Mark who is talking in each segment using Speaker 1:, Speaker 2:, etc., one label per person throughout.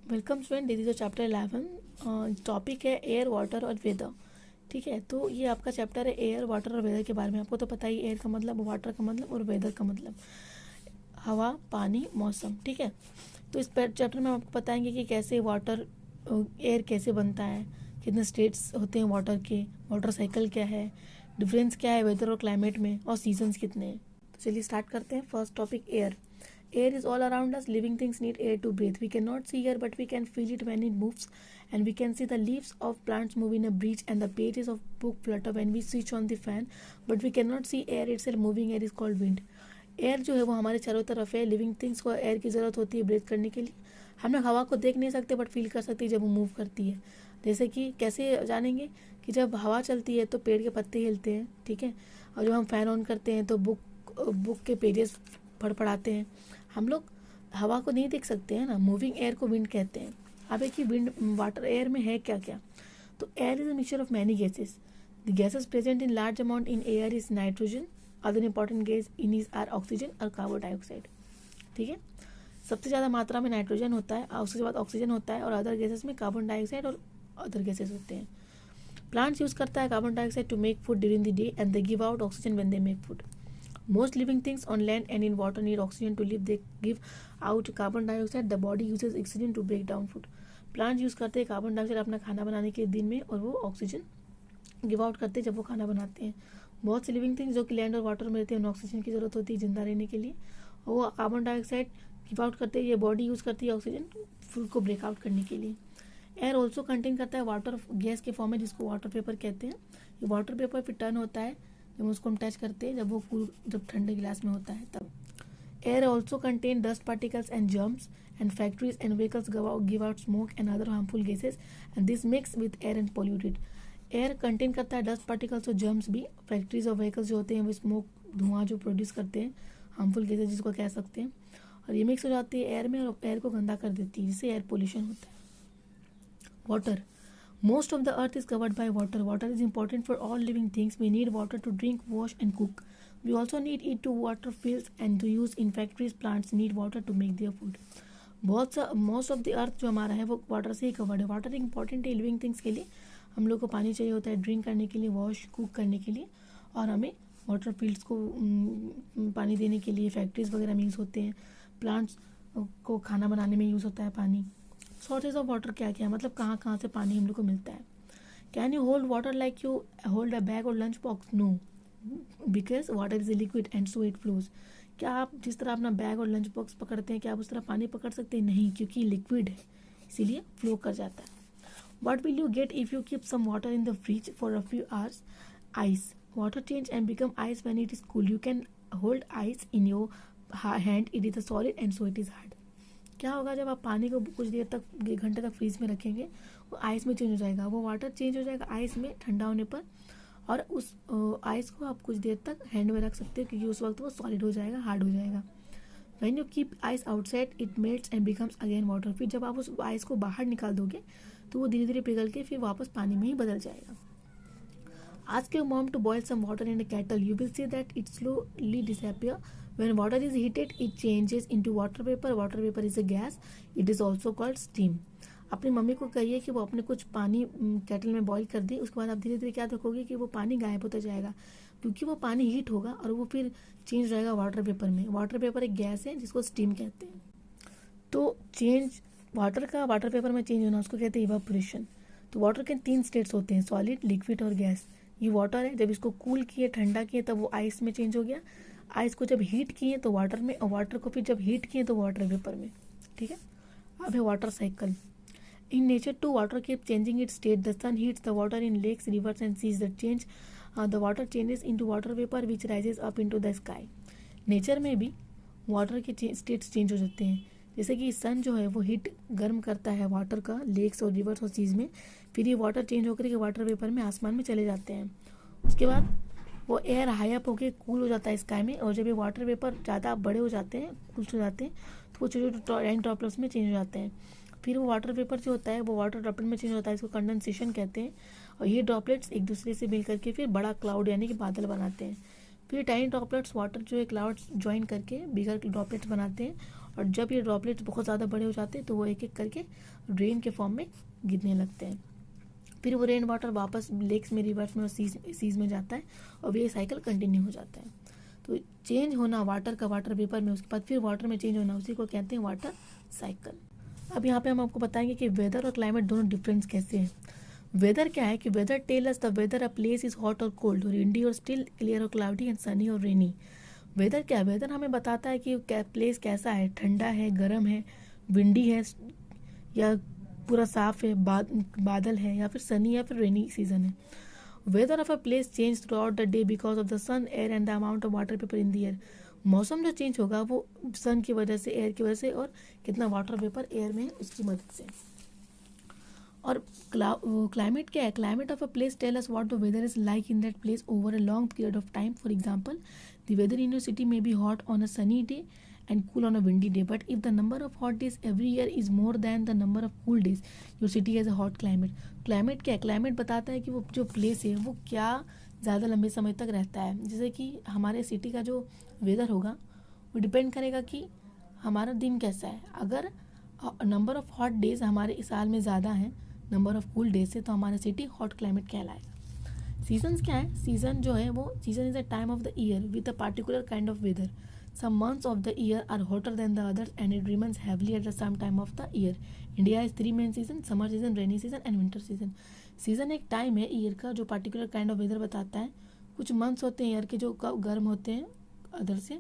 Speaker 1: Welcome student, this is chapter 11। Topic है air, water और weather. ठीक है, तो ये आपका चैप्टर है एयर, वाटर और वेदर के बारे में। आपको तो पता ही, एयर का मतलब, वाटर का मतलब और वेदर का मतलब हवा, पानी, मौसम। ठीक है, तो इस चैप्टर में आपको बताएंगे कि कैसे वाटर, एयर कैसे बनता है, कितने स्टेट्स होते हैं वाटर के, वाटर साइकिल क्या है, डिफरेंस क्या है वेदर और क्लाइमेट में, और सीजन्स कितने हैं। तो चलिए स्टार्ट करते हैं। First topic air. Air is all around us. Living things need air to breathe. We cannot see air, but we can feel it when it moves. And we can see the leaves of plants move in a breeze and the pages of book flutter when we switch on the fan. But we cannot see air itself. Moving air is called wind. Air जो है वो हमारे चारों तरफ है। Living things को air की ज़रूरत होती है ब्रीथ करने के लिए। हम लोग हवा को देख नहीं सकते बट फील कर सकते हैं जब वो मूव करती है। जैसे कि कैसे जानेंगे कि जब हवा चलती है तो पेड़ के पत्ते हिलते हैं। ठीक है, और जब हम फ़ैन ऑन करते हैं तो बुक के पेजेस फड़फड़ाते हैं। हम लोग हवा को नहीं देख सकते हैं ना। मूविंग एयर को विंड कहते हैं। अब एक ही विंड, वाटर, एयर में है क्या क्या। तो air is a mixture of many gases. The gases present in large amount in air is nitrogen, other important gas in is are oxygen और कार्बन डाइऑक्साइड। ठीक है, सबसे ज़्यादा मात्रा में नाइट्रोजन होता है, उसके बाद ऑक्सीजन होता है, और अदर गैसेस में कार्बन डाइऑक्साइड और अदर गैसेस होते हैं। प्लांट्स यूज करता है carbon dioxide to make food during the day and they give out oxygen when they make food. Most living things on land and in water need oxygen to live. They give out carbon dioxide. The body uses oxygen to break down food. Plant use करते हैं carbon dioxide अपना खाना बनाने के दिन में, और वो ऑक्सीजन गिव आउट करते हैं जब वो खाना बनाते हैं। बहुत से लिविंग थिंग्स जो कि लैंड और वाटर में रहते हैं उन्हें ऑक्सीजन की ज़रूरत होती है जिंदा रहने के लिए, और वो कार्बन डाइऑक्साइड गिव आउट करते हैं। ये बॉडी यूज़ करती है ऑक्सीजन फूड को ब्रेक आउट करने के लिए। एयर ऑल्सो कंटेन करता है वाटर गैस के फॉर्म में, जिसको वाटर पेपर कहते हैं। ये वाटर पेपर फिर टर्न होता है जब उसको हम टच करते हैं, जब ठंडे गिलास में होता है तब। Air also contain dust particles and germs and factories and vehicles give out smoke and other harmful gases and this mix with air and polluted. Air contain करता है डस्ट पार्टिकल्स और जर्म्स भी। फैक्ट्रीज और vehicles जो होते हैं वो smoke, धुआं जो प्रोड्यूस करते हैं, हार्मफुल गैसेज जिसको कह सकते हैं, और ये मिक्स हो जाती है एयर में और एयर को गंदा कर देती है, जिससे एयर पोल्यूशन होता है। Water. Most of the earth is covered by water. Water is important for all living things. We need water to drink, wash and cook. We also need it to water fields and to use in factories. Plants need water to make their food. Most of the earth जो हमारा है वो water से ही covered है। Water important है living things के लिए। हम लोग को पानी चाहिए होता है ड्रिंक करने के लिए, वॉश, कुक करने के लिए, और हमें वाटर फील्ड्स को पानी देने के लिए, फैक्ट्रीज वगैरह में यूज़ होते हैं। प्लांट्स को खाना बनाने में यूज़ होता है पानी। सोर्सेज ऑफ वाटर क्या क्या है, मतलब कहाँ कहाँ से पानी हम लोग को मिलता है। Can you hold water like you hold a bag और lunch box? No, because water is a liquid and so it flows. क्या आप जिस तरह अपना बैग और लंच बॉक्स पकड़ते हैं, क्या आप उस तरह पानी पकड़ सकते हैं? नहीं, क्योंकि लिक्विड है, इसीलिए फ्लो कर जाता है। What will you get if you keep some water in the fridge for a few hours? Ice. Water change and become ice when it is cool. You can hold ice in your hand. It is a solid and so it is hard. क्या होगा जब आप पानी को कुछ देर तक, 1 घंटे तक फ्रीज में रखेंगे, वो आइस में चेंज हो जाएगा। वो वाटर चेंज हो जाएगा आइस में ठंडा होने पर, और उस आइस को आप कुछ देर तक हैंड में रख सकते हो क्योंकि उस वक्त वो सॉलिड हो जाएगा, हार्ड हो जाएगा। When you keep ice outside it melts and becomes again water. फिर जब आप उस आइस को बाहर निकाल दोगे तो वो धीरे धीरे पिघल के फिर वापस पानी में ही बदल जाएगा. Ask your mom to boil some water in a kettle. You will see that it slowly disappear. When water is heated, it changes into water vapor. Water vapor is a gas. It is also called steam. अपनी mummy को कहिए कि वो अपने कुछ पानी kettle में boil कर दे. उसके बाद आप धीरे धीरे क्या देखोगे कि वो पानी गायब होता जाएगा, क्योंकि वो पानी हीट होगा और वो फिर चेंज हो जाएगा वाटर वेपर में. वाटर वेपर एक गैस है जिसको स्टीम कहते हैं. तो चेंज वाटर का वाटर वेपर में चेंज होना उसको कहते हैं इवापोरेशन. तो वाटर के 3 स्टेट्स होते हैं, सॉलिड, लिक्विड और गैस. ये वाटर है, जब इसको कूल किए, ठंडा किए, तब वो आइस में चेंज हो गया. आइस को जब हीट किए तो वाटर में, और वाटर को फिर जब हीट किए तो वाटर वेपर में. ठीक है, अब है water cycle. In nature to water keep changing its state. The sun heats the water in lakes, rivers and seas. The change the water changes into water vapour which rises up into the sky. Nature में भी water के states change हो जाते हैं. जैसे कि सन जो है वो हीट गर्म करता है वाटर का लेक्स और रिवर्स और सीज में, फिर ये वाटर चेंज होकर के वाटर वेपर में आसमान में चले जाते हैं. उसके बाद वो एयर हाई अप होकर कूल हो जाता है स्काई में, और जब ये वाटर वेपर ज़्यादा बड़े हो जाते हैं, कूल हो जाते हैं, तो वो छोटे छोटे रेन ड्रॉपलेट्स में चेंज हो जाते हैं. फिर वो वाटर वेपर जो होता है वो वाटर ड्रॉपलेट में चेंज होता है, इसको कंडेंसेशन कहते हैं. और ये ड्रॉपलेट्स एक दूसरे से मिल करके फिर बड़ा क्लाउड यानी कि बादल बनाते हैं. फिर टाइनी ड्रॉपलेट्स वाटर जो है क्लाउड्स ज्वाइन करके बिगर ड्रॉपलेट्स बनाते हैं, और जब ये ड्रॉपलेट्स बहुत ज़्यादा बड़े हो जाते हैं तो वो एक एक करके रेन के फॉर्म में गिरने लगते हैं। फिर वो रेन वाटर वापस लेक्स में, रिवर्स में और सीज में जाता है, और ये साइकिल कंटिन्यू हो जाता है। तो चेंज होना वाटर का वाटर वेपर में, उसके बाद फिर वाटर में चेंज होना, उसी को कहते हैं वाटर साइकिल। अब यहाँ पे हम आपको बताएंगे कि वेदर और क्लाइमेट दोनों डिफरेंस कैसे हैं। वेदर क्या है कि weather tell us the weather a place is hot और कोल्ड और विंडी और स्टिल, क्लियर और क्लाउडी एंड सनी और रेनी। वेदर क्या है? वेदर हमें बताता है कि प्लेस कैसा है, ठंडा है, गर्म है, विंडी है या पूरा साफ है, बादल है, या फिर सनी या फिर रेनी सीजन है। Weather of a place change throughout the day because of the sun, air and the amount of water vapour in the air. मौसम जो चेंज होगा वो सन की वजह से, एयर की वजह से, और कितना वाटर वेपर एयर में है उसकी मदद से। और क्लाइमेट क्या है? Climate of a place tell us what the weather is like in that place over a long period of time. For example, the weather in your city may be hot on a sunny day and cool on a windy day, but if the number of hot days every year is more than the number of cool days, your city has a hot climate. Climate क्या है? Climate बताता है कि वो जो place है वो क्या ज़्यादा लंबे समय तक रहता है। जैसे कि हमारे सिटी का जो वेदर होगा वो डिपेंड करेगा कि हमारा दिन कैसा है। अगर नंबर ऑफ हॉट डेज हमारे इस साल में ज़्यादा है नंबर ऑफ कूल डेज से, तो हमारा सिटी हॉट क्लाइमेट कहलाएगा। सीजन्स क्या है? सीजन जो है वो, season is a time of the year with a particular kind of weather. Some months of the year are hotter than the others and it remains heavily at the same time of the year. India has 3 main seasons: summer season, rainy season and winter season. Season एक time है year का जो particular kind of weather बताता है। कुछ months होते हैं year के जो गर्म होते हैं अदर से,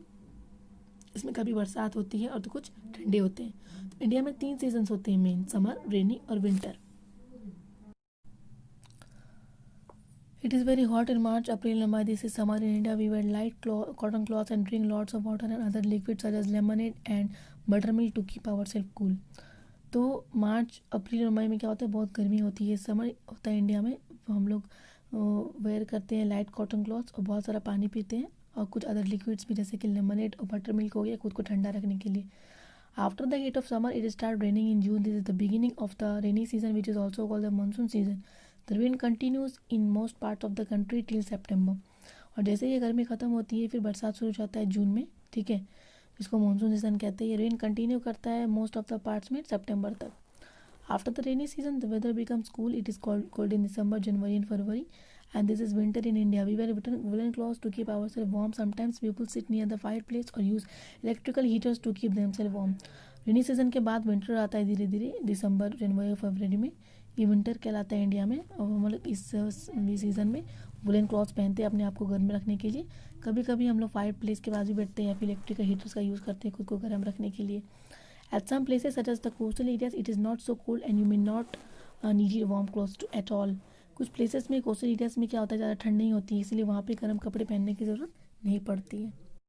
Speaker 1: इसमें कभी बरसात होती है और तो कुछ ठंडे होते हैं। तो इंडिया में 3 सीजन्स होते हैं मेन: समर, रेनी और winter. It is very hot in March, April and May. This is summer in India. We wear light cotton cloths and drink lots of water and other liquids such as lemonade and buttermilk to keep ourselves cool. तो मार्च, अप्रैल और मई में क्या होता है? बहुत गर्मी होती है। समर होता है इंडिया में, हम लोग वेयर करते हैं लाइट कॉटन क्लॉथ्स और बहुत सारा पानी पीते हैं और कुछ अदर लिक्विड्स भी, जैसे कि लेमनेड और बटर मिल्क हो गया, खुद को ठंडा रखने के लिए। After the heat of summer it start raining in June. This is the beginning of the rainy season which is also called the monsoon season. The wind continues in most part of the country till September. और जैसे ये गर्मी ख़त्म होती है फिर बरसात शुरू हो जाता है जून में, ठीक है, इसको मानसून सीजन कहते हैं। ये रेन कंटिन्यू करता है मोस्ट ऑफ द पार्ट्स में सितंबर तक. After the rainy season the weather becomes cool. It is cold in December, January and February. And this is winter in India. We wear woolen clothes to keep ourselves warm. Sometimes people sit near the fireplace or use electrical heaters to keep themselves warm. Rainy season के बाद winter आता है धीरे धीरे, दिसंबर, जनवरी और फरवरी में। ये winter कहलाता है इंडिया में। और हम लोग इस सीज़न में वुलन क्लॉथ्स पहनते हैं अपने आप को गर्म रखने के लिए। कभी कभी हम लोग फायर प्लेस के पास भी बैठते हैं या फिर इलेक्ट्रिकल हीटर्स का यूज़ करते हैं खुद को गर्म रखने के लिए। At some places such as the coastal areas it is not so cold and you may not need warm clothes at all. कुछ प्लेसेस में, कोस्टल एरियाज में क्या होता है, ज़्यादा ठंड नहीं होती है, इसलिए वहाँ पे गर्म कपड़े पहनने की ज़रूरत नहीं पड़ती है.